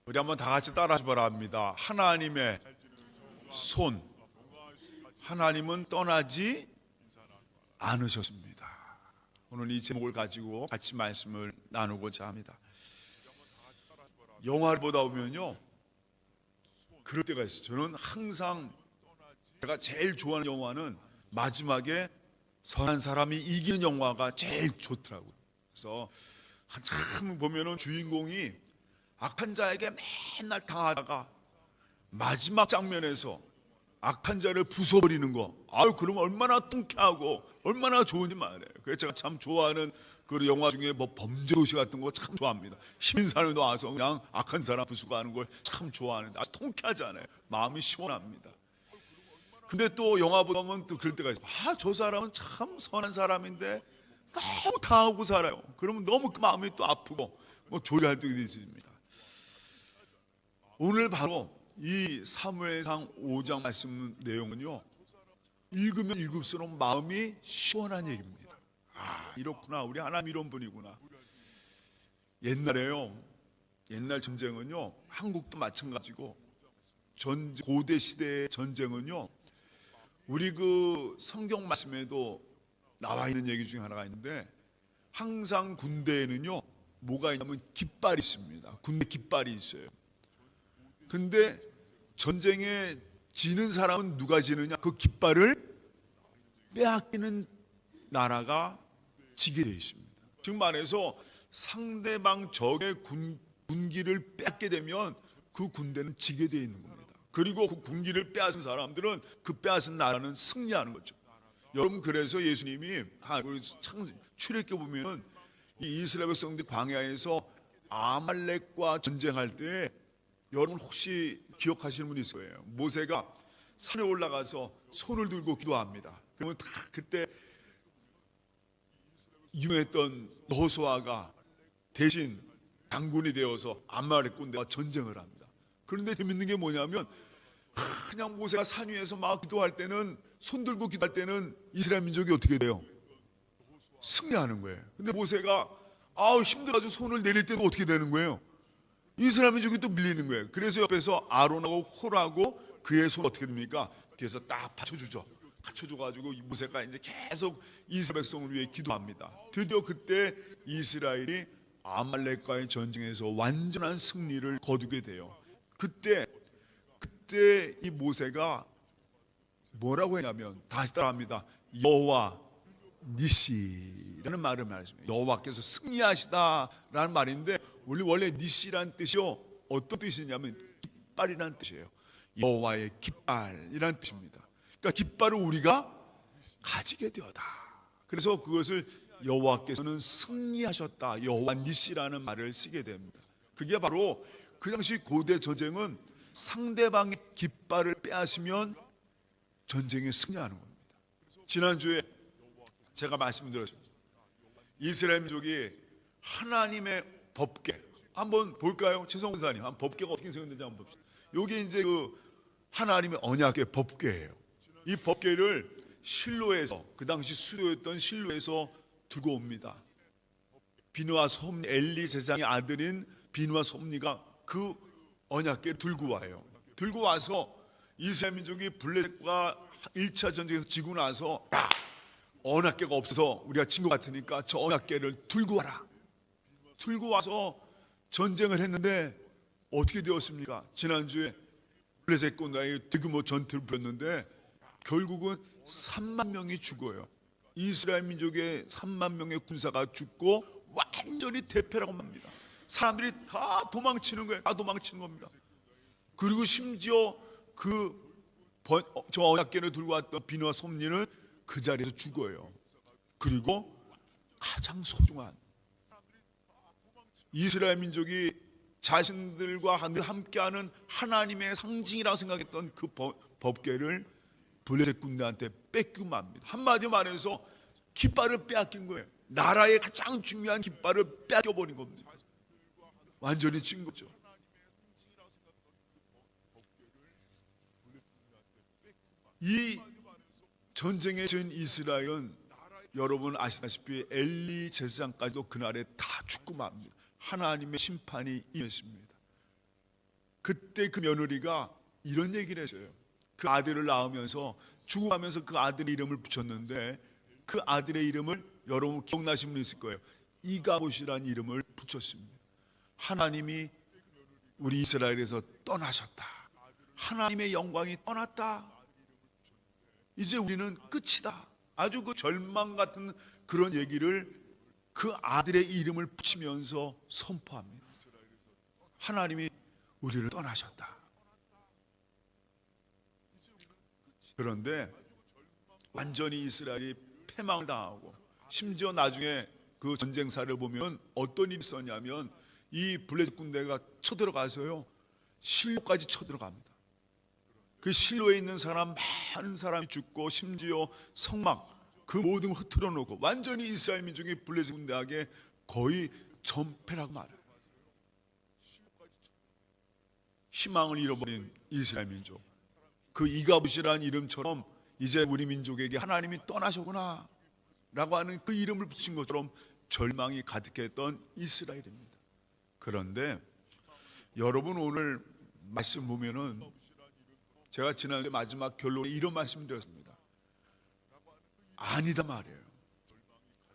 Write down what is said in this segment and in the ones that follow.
우리 한번 다 같이 따라하시 바랍니다. 하나님의 손, 하나님은 떠나지 않으셨습니다. 오늘 이 제목을 가지고 같이 말씀을 나누고자 합니다. 영화를 보다 보면요, 그럴 때가 있어요. 저는 항상 제가 제일 좋아하는 영화는 마지막에 선한 사람이 이기는 영화가 제일 좋더라고요. 그래서 한참 보면은 주인공이 악한 자에게 맨날 당하다가 마지막 장면에서 악한 자를 부숴버리는 거, 아유 그러면 얼마나 통쾌하고 얼마나 좋은지 말이에요. 그래서 제가 참 좋아하는 그 영화 중에 뭐 범죄도시 같은 거 참 좋아합니다. 힘있는 사람이 와서 그냥 악한 사람 부수고 하는 걸 참 좋아하는데 아주 통쾌하잖아요. 마음이 시원합니다. 근데 또 영화 보면 또 그럴 때가 있어요. 아, 저 사람은 참 선한 사람인데 너무 당하고 살아요. 그러면 너무 그 마음이 또 아프고 뭐 조리할 때도 있습니다. 오늘 바로 이 사무엘상 5장 말씀 내용은요, 읽으면 읽을수록 마음이 시원한 얘기입니다. 아, 이렇구나, 우리 하나님 이런 분이구나. 옛날 전쟁은요, 한국도 마찬가지고 고대 시대의 전쟁은요, 우리 그 성경 말씀에도 나와 있는 얘기 중에 하나가 있는데, 항상 군대에는요 뭐가 있냐면 깃발이 있습니다. 군대 깃발이 있어요. 근데 전쟁에 지는 사람은 누가 지느냐? 그 깃발을 빼앗기는 나라가 지게 되어 있습니다. 지금 말해서 상대방 적의 군기를 빼앗게 되면 그 군대는 지게 되어 있는 겁니다. 그리고 그 군기를 빼앗은 사람들은 그 빼앗은 나라는 승리하는 거죠. 여러분, 그래서 예수님이 출애굽기 보면 이 이스라엘 백성들이 광야에서 아말렉과 전쟁할 때, 여러분 혹시 기억하시는 분이 있을 거예요. 모세가 산에 올라가서 손을 들고 기도합니다. 그러면 다 그때 유명했던 여호수아가 대신 장군이 되어서 아말렉 군대와 전쟁을 합니다. 그런데 재밌는 게 뭐냐면, 그냥 모세가 산 위에서 막 기도할 때는, 손 들고 기도할 때는 이스라엘 민족이 어떻게 돼요? 승리하는 거예요. 근데 모세가 힘들어가지고 손을 내릴 때도 어떻게 되는 거예요? 이스라엘 민족이 또 밀리는 거예요. 그래서 옆에서 아론하고 홀하고 그의 손 어떻게 됩니까? 뒤에서 딱 받쳐주죠. 받쳐줘가지고 모세가 이제 계속 이스라엘 백성을 위해 기도합니다. 드디어 그때 이스라엘이 아말렉과의 전쟁에서 완전한 승리를 거두게 돼요. 그때 이 모세가 뭐라고 했냐면, 다시 따라합니다. 여호와 니시라는 말을 말했습니다. 여호와께서 승리하시다라는 말인데, 원래 니시라는 뜻이요, 어떤 뜻이냐면 깃발이라는 뜻이에요. 여호와의 깃발이라는 뜻입니다. 그러니까 깃발을 우리가 가지게 되었다. 그래서 그것을 여호와께서는 승리하셨다, 여호와 니시라는 말을 쓰게 됩니다. 그게 바로 그 당시 고대 전쟁은 상대방의 깃발을 빼앗으면 전쟁에 승리하는 겁니다. 지난주에 제가 말씀드렸습니다. 이스라엘 민족이 하나님의 법궤 한번 볼까요? 최성훈 사님, 한 법궤가 어떻게 생겼는지 한번 봅시다. 여기 이제 그 하나님의 언약의 법궤예요. 이 법궤를 실로에서, 그 당시 수도였던 실로에서 두고 옵니다. 비누아 솜니, 엘리 제사장의 아들인 비누아 솜니가 그 언약궤를 들고 와요. 들고 와서 이스라엘 민족이 블레셋과 1차 전쟁에서 지고 나서, 언약궤가 없어서 우리가 진 것 같으니까 저 언약궤를 들고 와라. 들고 와서 전쟁을 했는데 어떻게 되었습니까? 지난주에 블레셋군과의 대규모 전투를 벌였는데 결국은 3만 명이 죽어요. 이스라엘 민족의 3만 명의 군사가 죽고 완전히 대패라고 합니다. 사람들이 다 도망치는 거예요. 다 도망치는 겁니다. 그리고 심지어 저 언약궤를 들고 왔던 비누아 솜니는 그 자리에서 죽어요. 그리고 가장 소중한 이스라엘 민족이 자신들과 늘 함께하는 하나님의 상징이라고 생각했던 그 법궤를 블레셋 군대한테 뺏기고 맙니다. 한마디로 말해서 깃발을 빼앗긴 거예요. 나라의 가장 중요한 깃발을 뺏겨버린 겁니다. 완전히 진 거죠. 이 전쟁에 진 이스라엘은 여러분 아시다시피 엘리 제사장까지도 그날에 다 죽고 맙니다. 하나님의 심판이 임했습니다. 그때 그 며느리가 이런 얘기를 했어요. 그 아들을 낳으면서 죽어가면서 그 아들의 이름을 붙였는데 그 아들의 이름을 여러분 기억나시는 분 있을 거예요. 이가봇이라는 이름을 붙였습니다. 하나님이 우리 이스라엘에서 떠나셨다. 하나님의 영광이 떠났다. 이제 우리는 끝이다. 아주 그 절망 같은 그런 얘기를 그 아들의 이름을 붙이면서 선포합니다. 하나님이 우리를 떠나셨다. 그런데 완전히 이스라엘이 패망을 당하고 심지어 나중에 그 전쟁사를 보면 어떤 일이 있었냐면 이 블레셋 군대가 쳐들어가서요 실로까지 쳐들어갑니다. 그 실로에 있는 사람 많은 사람이 죽고 심지어 성막 그 모든 걸 흐트러 놓고 완전히 이스라엘 민족이 블레셋 군대에게 거의 전패라고 말해요. 희망을 잃어버린 이스라엘 민족. 그 이가봇이라는 이름처럼 이제 우리 민족에게 하나님이 떠나셨구나 라고 하는 그 이름을 붙인 것처럼 절망이 가득했던 이스라엘입니다. 그런데 여러분 오늘 말씀 보면은 제가 지난주에 마지막 결론에 이런 말씀 드렸습니다. 아니다 말이에요.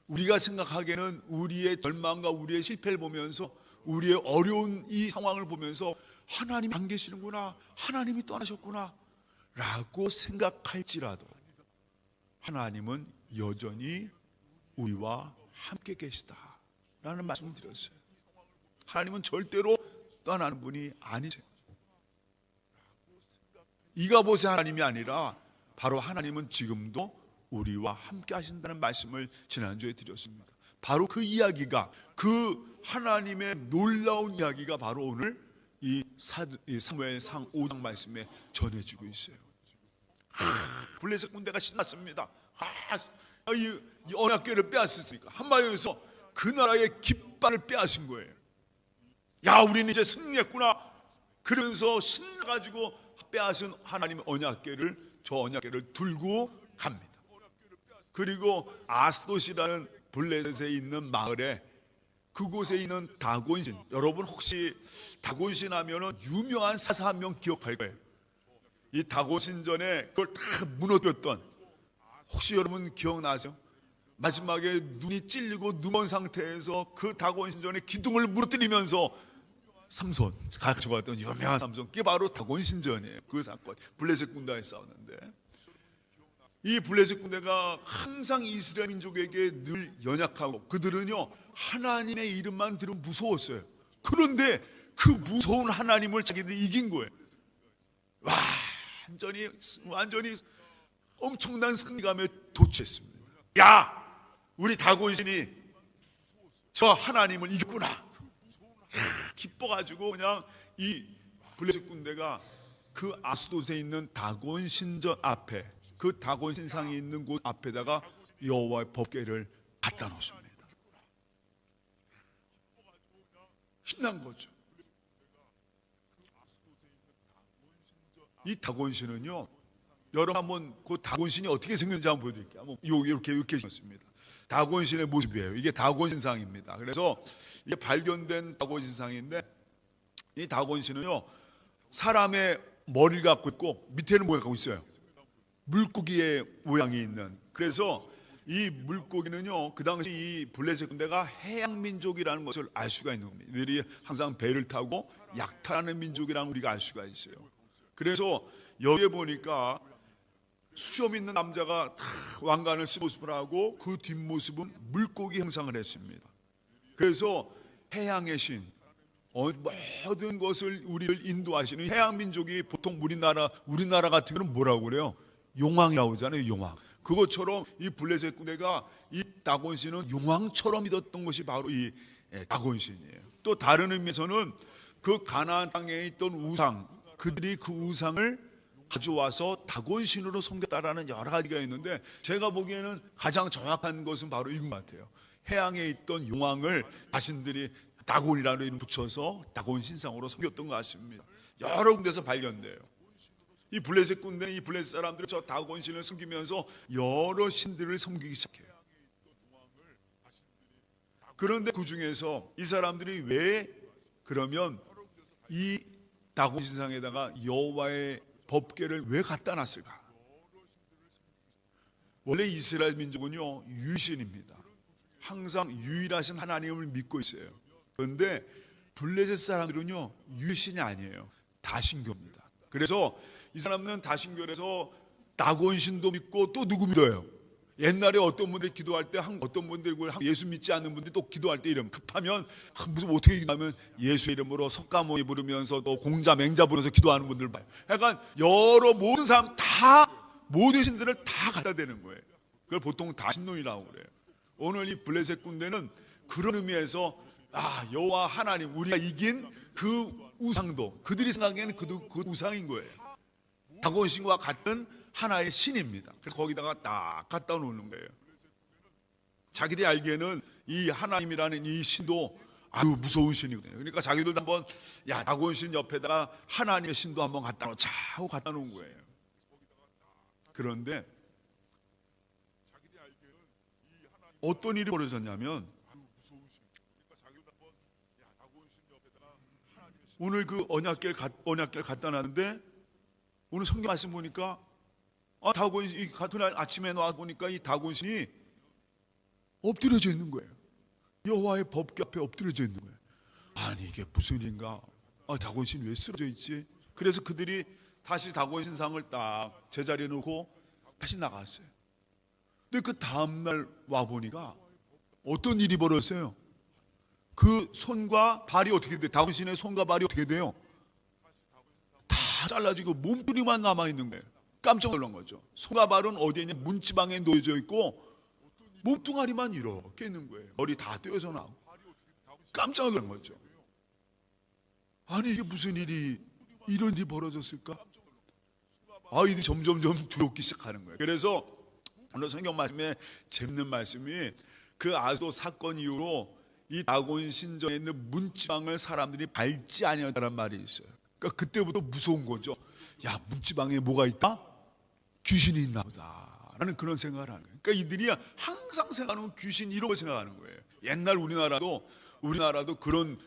우리가 생각하기에는 우리의 절망과 우리의 실패를 보면서 우리의 어려운 이 상황을 보면서 하나님이 안 계시는구나, 하나님이 떠나셨구나 라고 생각할지라도 하나님은 여전히 우리와 함께 계시다 라는 말씀을 드렸어요. 하나님은 절대로 떠나는 분이 아니세요. 이가봇의 하나님이 아니라 바로 하나님은 지금도 우리와 함께 하신다는 말씀을 지난주에 드렸습니다. 바로 그 이야기가, 그 하나님의 놀라운 이야기가 바로 오늘 이 사무엘상 5장 말씀에 전해지고 있어요. 블레셋 군대가 신났습니다. 이 언약궤를 빼앗았으니까 한마디로 그 나라의 깃발을 빼앗은 거예요. 야, 우리는 이제 승리했구나. 그러면서 신나가지고 빼앗은 하나님의 언약궤를, 저 언약궤를 들고 갑니다. 그리고 아스돗이라는 블레셋에 있는 마을에, 그곳에 있는 다곤신, 여러분 혹시 다곤신 하면은 유명한 사사 한 명 기억할 거예요. 이 다곤신전에 그걸 다 무너뜨렸던, 혹시 여러분 기억나세요? 마지막에 눈이 찔리고 누운 상태에서 그 다곤신전의 기둥을 무너뜨리면서 삼손 같이 봤던 유명한 삼손, 그게 바로 다곤신전이에요. 그 사건, 블레셋 군대에 싸웠는데 이 블레셋 군대가 항상 이스라엘 민족에게 늘 연약하고 그들은요 하나님의 이름만 들으면 무서웠어요. 그런데 그 무서운 하나님을 자기들이 이긴 거예요. 완전히 엄청난 승리감에 도취했습니다. 야, 우리 다곤신이 저 하나님을 이겼구나. 기뻐가지고 그냥 이 블레셋 군대가 그 아스돗에 있는 다곤 신전 앞에, 그 다곤 신상이 있는 곳 앞에다가 여호와의 법궤를 갖다 놓습니다. 신난 거죠. 이 다곤신은요, 여러분 한번 그 다곤신이 어떻게 생겼는지 한번 보여드릴게요. 한번 이렇게 생겼습니다. 다곤신의 모습이에요. 이게 다곤신상입니다. 그래서 이게 발견된 다곤신상인데, 이 다곤신은요 사람의 머리를 갖고 있고 밑에는 뭐가 갖고 있어요? 물고기의 모양이 있는. 그래서 이 물고기는요 그 당시 이 블레셋 군대가 해양 민족이라는 것을 알 수가 있는 겁니다. 이들이 항상 배를 타고 약탈하는 민족이라는 우리가 알 수가 있어요. 그래서 여기에 보니까 수염 있는 남자가 다 왕관을 쓰모습을 하고 그 뒷모습은 물고기 형상을 했습니다. 그래서 해양의 신, 모든 것을 우리를 인도하시는 해양 민족이 보통 우리나라 같은 경우는 뭐라고 그래요? 용왕이라고 하잖아요. 용왕. 그것처럼 이 블레셋 군대가 이 다곤신은 용왕처럼 믿었던 것이 바로 이 다곤신이에요. 또 다른 의미에서는 그 가나안 땅에 있던 우상, 그들이 그 우상을 가져와서 다곤신으로 섬겼다라는 여러 가지가 있는데, 제가 보기에는 가장 정확한 것은 바로 이건 것 같아요. 해양에 있던 용왕을 자신들이 다곤이라는 이름 붙여서 다곤 신상으로 섬겼던 것 같습니다. 여러 군데서 발견돼요. 이 블레셋 군대는 이 블레셋 사람들이 저 다곤신을 섬기면서 여러 신들을 섬기기 시작해요. 그런데 그 중에서 이 사람들이 왜 그러면 이 다곤 신상에다가 여호와의 법궤를 왜 갖다 놨을까? 원래 이스라엘 민족은요 유일신입니다. 항상 유일하신 하나님을 믿고 있어요. 그런데 블레셋 사람들은요 유일신이 아니에요. 다신교입니다. 그래서 이 사람은 다신교에서 다곤 신도 믿고 또 누구 믿어요? 옛날에 어떤 분들이 기도할 때 어떤 분들이 예수 믿지 않는 분들이 또 기도할 때 이름 급하면 무슨 어떻게 기도하면 예수 이름으로 석가모니 부르면서 또 공자 맹자 부르면서 기도하는 분들 봐요. 약간 여러 모든 사람 다 모든 신들을 다 갖다 대는 거예요. 그걸 보통 다신론이라고 그래요. 오늘 이 블레셋 군대는 그런 의미에서 여호와 하나님 우리가 이긴 그 우상도 그들이 생각하기에는 그 우상인 거예요. 다곤 신과 같은 하나의 신입니다. 그래서 거기다가 딱 갖다 놓는 거예요. 자기들이 알기에는 이 하나님이라는 이 신도 아주 무서운 신이거든요. 그러니까 자기들도 한번 다곤 신 옆에다가 하나님의 신도 한번 갖다 놓자 하고 갖다 놓은 거예요. 그런데 어떤 일이 벌어졌냐면 오늘 그 언약궤를 갖다 놨는데 오늘 성경 말씀 보니까 다곤 이 같은 날 아침에 나와 보니까 이 다곤신이 엎드려져 있는 거예요. 여호와의 법궤 앞에 엎드려져 있는 거예요. 아니 이게 무슨 일인가? 다곤신 왜 쓰러져 있지? 그래서 그들이 다시 다곤 신상을 딱 제자리에 놓고 다시 나갔어요. 근데 그 다음날 와 보니까 어떤 일이 벌어졌어요? 그 손과 발이 어떻게 돼요? 다곤신의 손과 발이 어떻게 돼요? 다 잘라지고 몸뚱이만 남아 있는 거예요. 깜짝 놀란 거죠. 손과 발은 어디에 있냐? 문지방에 놓여져 있고 몸뚱아리만 이렇게 있는 거예요. 머리 다 떼어져 나오고 깜짝 놀란 거죠. 아니 이게 무슨 이런 일이 벌어졌을까? 아이들이 점점 두렵기 시작하는 거예요. 그래서 오늘 성경 말씀에 재밌는 말씀이 그 아스도 사건 이후로 이 다곤 신전에 있는 문지방을 사람들이 밟지 아니하다는 말이 있어요. 그러니까 그때부터 무서운 거죠. 야 문지방에 뭐가 있다? 귀신이 있나 보다 라는 그런 생각을 하는 거예요. 그러니까 이들이 항상 생각하는 귀신 이런 걸 생각하는 거예요. 옛날 우리나라도 그런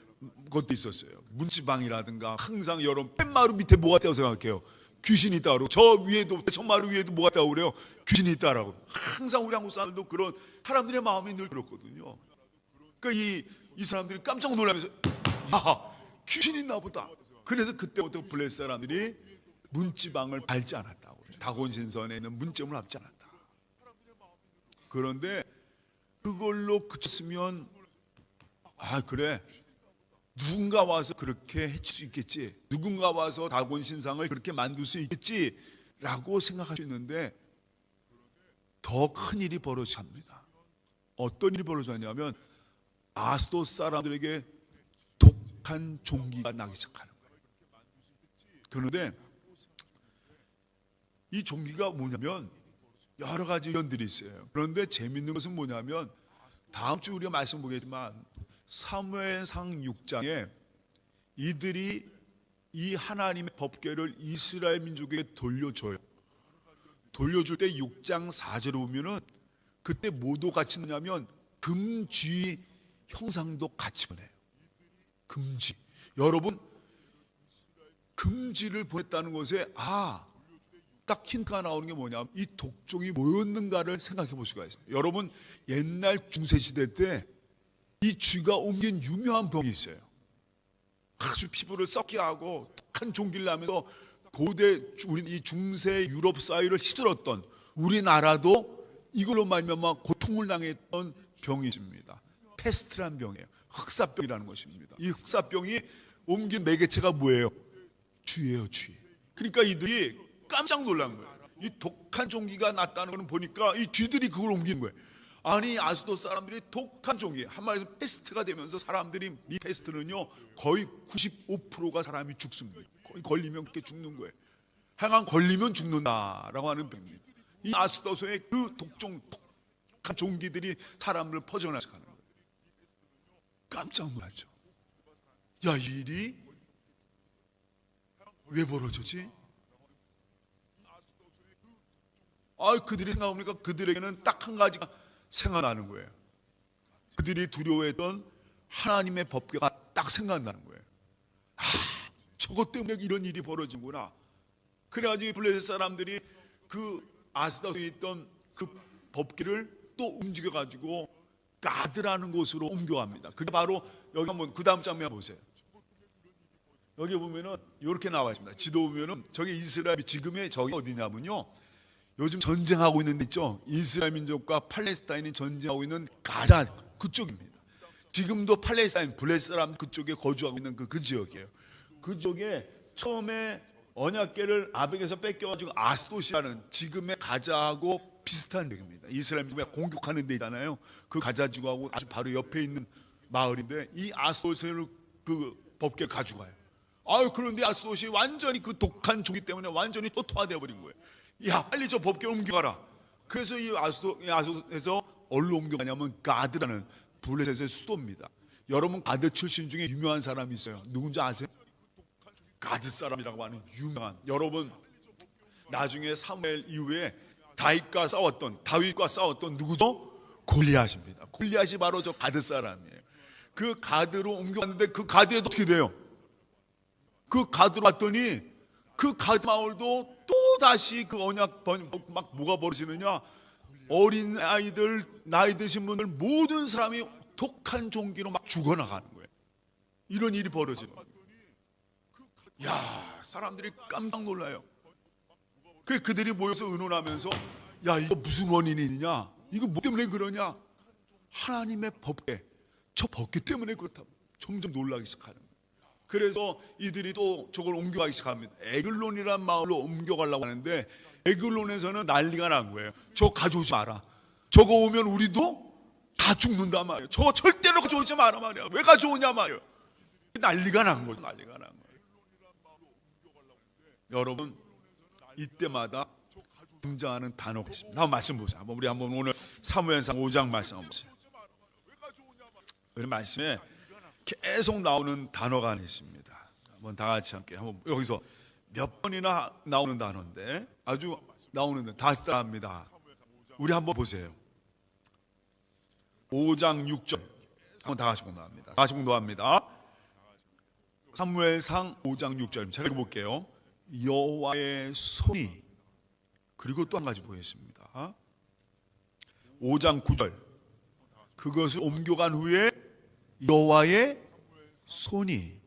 것도 있었어요. 문지방이라든가 항상 여러분 팻마루 밑에 뭐가 있다고 생각해요? 귀신이 있다고 그러고 저 위에도 천마루 위에도 뭐가 있다고 그래요? 귀신이 있다라고. 항상 우리 한국 사람들도 그런 사람들의 마음이 늘 그렇거든요. 그러니까 이 사람들이 깜짝 놀라면서 귀신이 있나 보다. 그래서 그때부터 블레셋 사람들이 문지방을 밟지 않았다고. 다곤 신전에 있는 문점을 밟지 않았다. 그런데 그걸로 그쳤으면 그래 누군가 와서 그렇게 해칠 수 있겠지, 누군가 와서 다곤 신상을 그렇게 만들 수 있겠지 라고 생각할 수 있는데 더 큰 일이 벌어집니다. 어떤 일이 벌어졌냐면 아스도 사람들에게 독한 종기가 나기 시작하는 거예요. 그런데 이 종기가 뭐냐면 여러 가지 의견들이 있어요. 그런데 재밌는 것은 뭐냐면 다음 주 우리가 말씀 보겠지만 사무엘상 6장에 이들이 이 하나님의 법궤를 이스라엘 민족에게 돌려줘요. 돌려줄 때 6장 4절을 보면은 그때 뭐도 같이 넣냐면 금쥐 형상도 같이 보내요. 금쥐. 여러분 금쥐를 보냈다는 것에 딱 힌트가 나오는 게 뭐냐면 이 독종이 뭐였는가를 생각해 볼 수가 있어요. 여러분 옛날 중세시대 때 이 쥐가 옮긴 유명한 병이 있어요. 아주 피부를 썩게 하고 독한 종기를 하면서 고대 이 중세 유럽 사회를 휩쓸었던 우리나라도 이걸로 말미암아 고통을 당했던 병이 있습니다. 페스트란 병이에요. 흑사병이라는 것입니다. 이 흑사병이 옮긴 매개체가 뭐예요? 쥐예요, 쥐. 그러니까 이들이 깜짝 놀란 거예요. 이 독한 종기가 났다는 걸 보니까 이 쥐들이 그걸 옮긴 거예요. 아니 아스도 사람들이 독한 종기, 한마디로 페스트가 되면서 사람들이 이 페스트는요 거의 95%가 사람이 죽습니다. 거의 걸리면 그렇게 죽는 거예요. 항상 걸리면 죽는다라고 하는 병입니다. 이 아스도서의 그 독한 종기들이 사람을 퍼져나가는 거예요. 깜짝 놀랐죠. 야, 이 일이 왜 벌어졌지? 그들이 생각해보니까 그들에게는 딱 한 가지가 생각나는 거예요. 그들이 두려워했던 하나님의 법궤가 딱 생각나는 거예요. 아, 저것 때문에 이런 일이 벌어지구나. 그래가지고 블레셋 사람들이 그 아스돗에 있던 그 법궤를 또 움직여가지고 가드라는 곳으로 옮겨갑니다. 그게 바로 여기 한번 그 다음 장면 보세요. 여기 보면은 이렇게 나와 있습니다. 지도 보면은 저기 이스라엘이 지금의 저기 어디냐면요, 요즘 전쟁하고 있는 데 있죠. 이스라엘 민족과 팔레스타인이 전쟁하고 있는 가자 그쪽입니다. 지금도 팔레스타인 블레셋 사람 그쪽에 거주하고 있는 그 지역이에요. 그 지역에 처음에 언약궤를 아벡에서 뺏겨가지고 아스돗이라는 지금의 가자하고 비슷한 지역입니다. 이스라엘 민족이 공격하는 데 있잖아요. 그 가자 지구하고 아주 바로 옆에 있는 마을인데 이 아스돗을 그 법궤를 가져가요. 그런데 아스돗이 완전히 그 독한 종이 때문에 완전히 토토화되어 버린 거예요. 야, 빨리 저 법궤를 옮겨가라. 그래서 이 아스돗에서 어디로 옮겨가냐면 가드라는 블레셋의 수도입니다. 여러분 가드 출신 중에 유명한 사람이 있어요. 누군지 아세요? 가드 사람이라고 하는 유명한, 여러분 나중에 사무엘 이후에 다윗과 싸웠던 누구죠? 골리앗입니다. 골리앗이 바로 저 가드 사람이에요. 그 가드로 옮겨갔는데 그 가드에도 어떻게 돼요? 그 가드로 왔더니 그 가드 마을도 또 다시 그 언약 막 뭐가 벌어지느냐, 어린 아이들, 나이 드신 분들 모든 사람이 독한 종기로 막 죽어나가는 거예요. 이런 일이 벌어지는 거예요. 야, 사람들이 깜짝 놀라요. 그래 그들이 모여서 의논하면서, 야, 이거 무슨 원인이 있냐, 이거 뭐 때문에 그러냐, 하나님의 법궤, 저 법궤 때문에 그렇다고 점점 놀라기 시작하는 거예요. 그래서 이들이 또 저걸 옮겨가기 시작합니다. 에글론이라는 마을로 옮겨가려고 하는데 에글론에서는 난리가 난 거예요. 저거 가져오지 마라. 저거 오면 우리도 다 죽는단 말이에요. 저거 절대로 가져오지 마라 말이야. 왜 가져오냐 말이에요. 난리가 난 거죠. 난리가 난 거예요. 여러분, 이때마다 등장하는 단어가 있습니다. 한번 말씀 보세요. 우리 한번 오늘 사무엘상 5장 말씀 한번 보세요. 이 말씀에 계속 나오는 단어가 하나 있습니다. 한번 다 같이 함께 한번, 여기서 몇 번이나 나오는 단어인데 아주 나오는데 다시 따라합니다. 우리 한번 보세요. 5장 6절 한번 다 같이 공부합니다. 다시 공부합니다. 사무엘상 5장 6절 제가 읽어볼게요. 여호와의 손이, 그리고 또 한 가지 보겠습니다. 5장 9절 그것을 옮겨간 후에 여호와의 손이,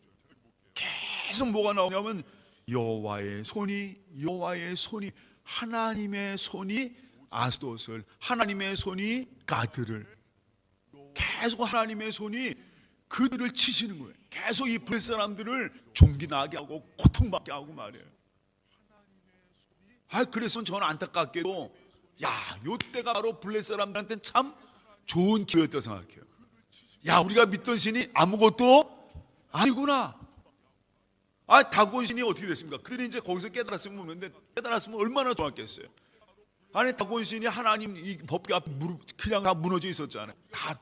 계속 뭐가 나오냐면 여호와의 손이, 하나님의 손이 아스돗을, 하나님의 손이 가드를, 계속 하나님의 손이 그들을 치시는 거예요. 계속 이 블레셋 사람들을 종기나게 하고 고통받게 하고 말이에요. 그래서 저는 안타깝게도 요때가 바로 블레셋 사람들한테는 참 좋은 기회였다고 생각해요. 우리가 믿던 신이 아무것도 아니구나. 다곤 신이 어떻게 됐습니까? 그들이 이제 거기서 깨달았으면 얼마나 좋았겠어요. 다곤 신이 하나님 이 법궤 앞에 그냥 다 무너져 있었잖아요. 다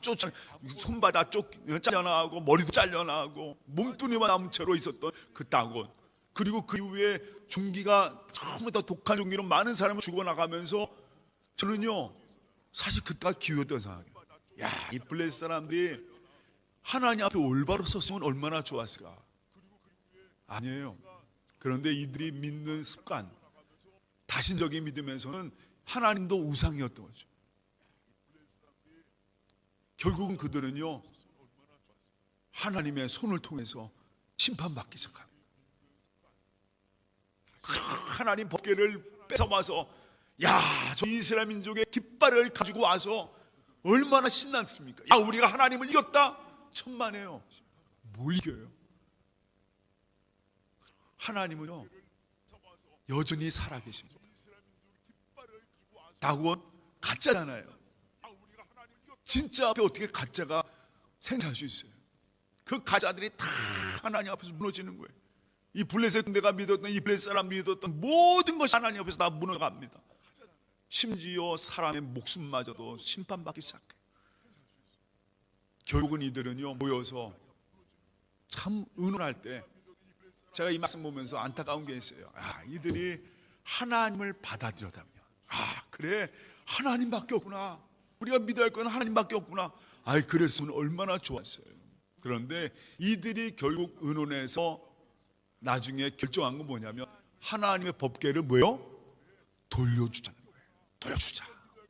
손발 다 잘려나가고 머리도 잘려나가고 몸뚱이만 남은 채로 있었던 그 다곤. 그리고 그 이후에 종기가 처음에 더 독한 종기로 많은 사람을 죽어나가면서 저는요 사실 그때가 기회였다고 생각해요. 이 블레셋 사람들이 하나님 앞에 올바로 섰으면 얼마나 좋았을까. 아니에요. 그런데 이들이 믿는 습관, 다신적인 믿음에서는 하나님도 우상이었던 거죠. 결국은 그들은요 하나님의 손을 통해서 심판받기 시작합니다. 하나님 법궤를 뺏어와서 저 이스라엘 민족의 깃발을 가지고 와서 얼마나 신났습니까? 우리가 하나님을 이겼다? 천만에요. 뭘 이겨요? 하나님은요 여전히 살아계십니다. 다곤 가짜잖아요. 진짜 앞에 어떻게 가짜가 생산할 수 있어요? 그 가짜들이 다 하나님 앞에서 무너지는 거예요. 이 블레셋 군대가 믿었던, 이 블레셋 사람 믿었던 모든 것이 하나님 앞에서 다 무너갑니다. 심지어 사람의 목숨마저도 심판받기 시작해요. 결국은 이들은요 모여서 참 의논할 때 제가 이 말씀 보면서 안타까운 게 있어요. 이들이 하나님을 받아들였다면, 그래 하나님밖에 없구나. 우리가 믿어야 할 건 하나님밖에 없구나. 아이, 그랬으면 얼마나 좋았어요. 그런데 이들이 결국 의논해서 나중에 결정한 건 뭐냐면 하나님의 법궤를 뭐요? 돌려주자는 거예요. 돌려주자.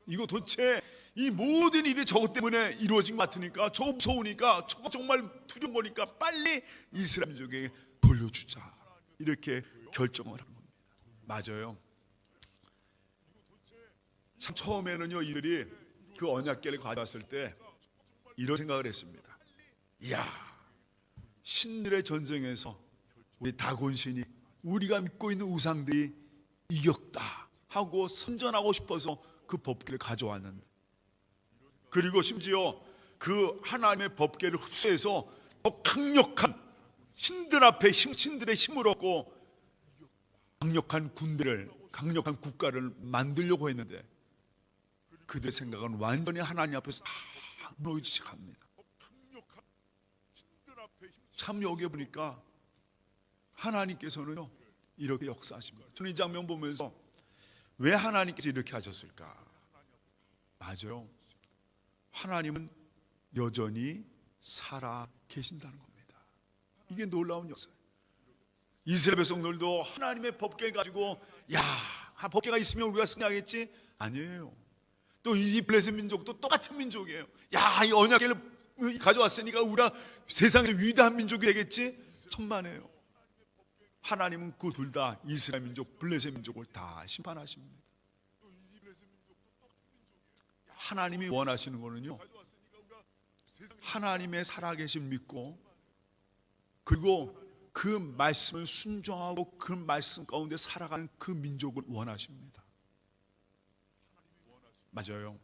이거 도대체 이 모든 일이 저것 때문에 이루어진 것 같으니까, 저거 무서우니까, 저거 정말 두려운 거니까 빨리 이스라엘 민족에게 돌려주자, 이렇게 결정을 한 겁니다. 맞아요. 참 처음에는요, 이들이 그 언약궤를 가져왔을 때 이런 생각을 했습니다. 이야, 신들의 전쟁에서 우리 다곤신이 우리가 믿고 있는 우상들이 이겼다 하고 선전하고 싶어서 그 법궤를 가져왔는데, 그리고 심지어 그 하나님의 법궤를 흡수해서 더 강력한 신들 앞에 신들의 힘을 얻고 강력한 군대를, 강력한 국가를 만들려고 했는데 그들의 생각은 완전히 하나님 앞에서 다 무너지게. 참 여기 보니까 하나님께서는요 이렇게 역사하십니다. 저는 이 장면 보면서 왜 하나님께서 이렇게 하셨을까? 맞아요. 하나님은 여전히 살아 계신다는 겁니다. 이게 놀라운 역사예요. 이스라엘 백성들도 하나님의 법궤를 가지고 야, 법궤가 있으면 우리가 승리하겠지? 아니에요. 또 이 블레셋 민족도 똑같은 민족이에요. 야, 이 언약궤를 가져왔으니까 우리가 세상에서 위대한 민족이 되겠지? 천만에요. 하나님은 그 둘 다 이스라엘 민족, 블레셋 민족을 다 심판하십니다. 하나님이 원하시는 거는요, 하나님의 살아계심 믿고, 그리고 그 말씀을 순종하고 그 말씀 가운데 살아가는 그 민족을 원하십니다. 맞아요.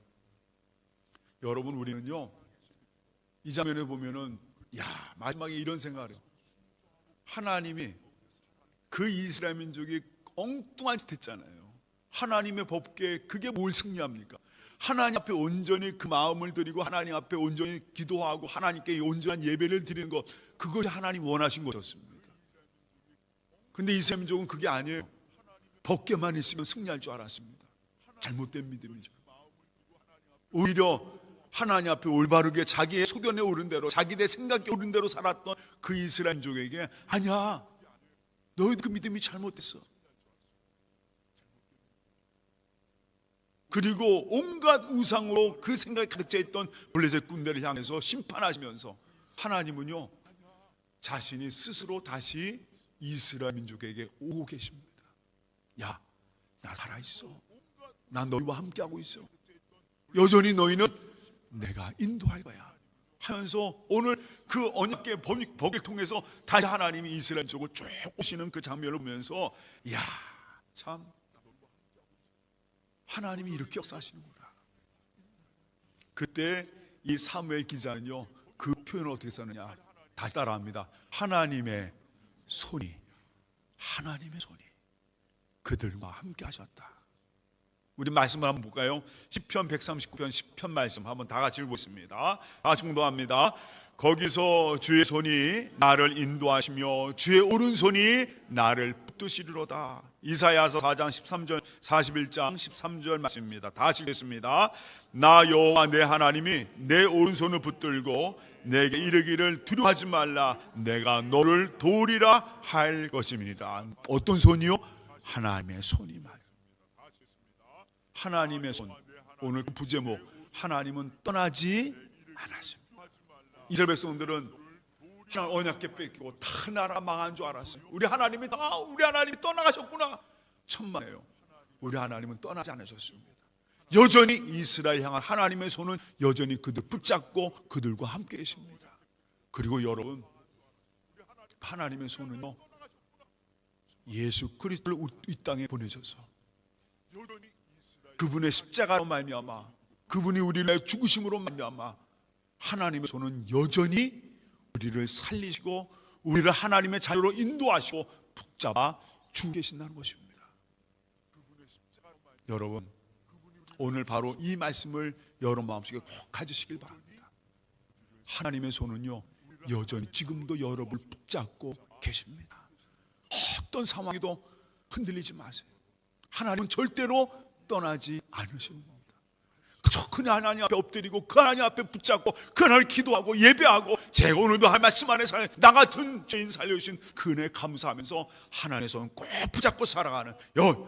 여러분, 우리는요 이 장면에 보면은 야, 마지막에 이런 생각을 해요. 하나님이 그 이스라엘 민족이 엉뚱한 짓 했잖아요. 하나님의 법궤, 그게 뭘 승리합니까? 하나님 앞에 온전히 그 마음을 드리고 하나님 앞에 온전히 기도하고 하나님께 온전한 예배를 드리는 것, 그것이 하나님 원하신 것이었습니다. 근데 이스라엘 민족은 그게 아니에요. 법궤만 있으면 승리할 줄 알았습니다. 잘못된 믿음이죠. 오히려 하나님 앞에 올바르게 자기의 소견에 오른 대로, 자기의 생각에 오른 대로 살았던 그 이스라엘 민족에게 아니야, 너희 그 믿음이 잘못됐어. 그리고 온갖 우상으로 그 생각이 가득 차 있던 블레셋 군대를 향해서 심판하시면서 하나님은요 자신이 스스로 다시 이스라엘 민족에게 오고 계십니다. 야, 나 살아있어. 나 너희와 함께하고 있어. 여전히 너희는 내가 인도할 거야 하면서 오늘 그 언약궤 법궤를 통해서 다시 하나님이 이스라엘 민족을 쭉 오시는 그 장면을 보면서 야, 참 하나님이 이렇게 역사하시는구나. 그때 이 사무엘 기자는요 그 표현을 어떻게 썼느냐, 다시 따라합니다. 하나님의 손이 그들과 함께 하셨다. 우리 말씀을 한번 볼까요? 시편 139편 10편 말씀 한번 다 같이 읽겠습니다. 다 같이 공동합니다. 거기서 주의 손이 나를 인도하시며 주의 오른손이 나를 붙드시리로다. 이사야서 4장 13절 41장 13절 말씀입니다. 다 같이 읽겠습니다. 나 여호와 내 하나님이 내 오른손을 붙들고 내게 이르기를 두려워하지 말라, 내가 너를 도우리라 할 것임이니라. 어떤 손이요? 하나님의 손이 말이에요. 하나님의 손. 오늘 부제목, 하나님은 떠나지 않았습니다. 이스라엘 백성들은 그냥 언약궤 뺏기고 다 나라 망한 줄 알았어요. 우리 하나님이 떠나가셨구나. 천만에요. 우리 하나님은 떠나지 않으셨습니다. 여전히 이스라엘 향한 하나님의 손은 여전히 그들 붙잡고 그들과 함께 계십니다. 그리고 여러분, 하나님의 손은요 예수 그리스도를 이 땅에 보내셔서 그분의 십자가로 말미암아, 그분이 우리를 죽으심으로 말미암아 하나님의 손은 여전히 우리를 살리시고 우리를 하나님의 자녀로 인도하시고 붙잡아 주고 계신다는 것입니다. 여러분, 오늘 바로 이 말씀을 여러분 마음속에 꼭 가지시길 바랍니다. 하나님의 손은요 여전히 지금도 여러분을 붙잡고 계십니다. 어떤 상황에도 흔들리지 마세요. 하나님은 절대로 떠나지 않으시는 겁니다. 그저 그 하나님 앞에 엎드리고 그 하나님 앞에 붙잡고 그 하나님을 기도하고 예배하고 제가 오늘도 한 말씀 안에 나 같은 죄인 살려주신 그 은혜 감사하면서 하나님의 손 꼭 붙잡고 살아가는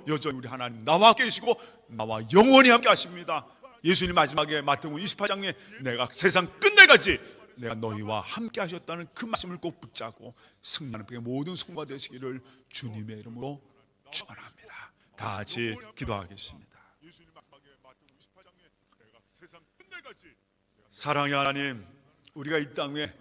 여전히 우리 하나님 나와 계시고 나와 영원히 함께 하십니다. 예수님 마지막에 마태복음 28장에 내가 세상 끝날까지 내가 너희와 함께 하셨다는 그 말씀을 꼭 붙잡고 승리하는 모든 성과 되시기를 주님의 이름으로 축원합니다. 다 같이 기도하겠습니다. 사랑의 하나님, 우리가 이 땅에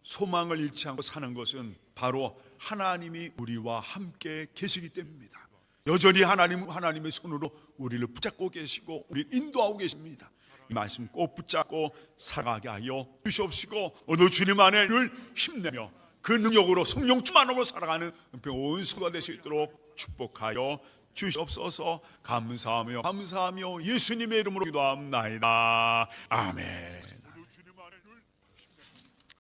소망을 잃지 않고 사는 것은 바로 하나님이 우리와 함께 계시기 때문입니다. 여전히 하나님의 손으로 우리를 붙잡고 계시고 우리를 인도하고 계십니다. 이 말씀 꼭 붙잡고 살아가게 하여 주시옵시고 오늘 주님 안에를 힘내며 그 능력으로 성령 충만함으로 살아가는 온 수가 될 수 있도록 축복하여 주시옵소서. 감사하며 예수님의 이름으로 기도합니다. 아멘.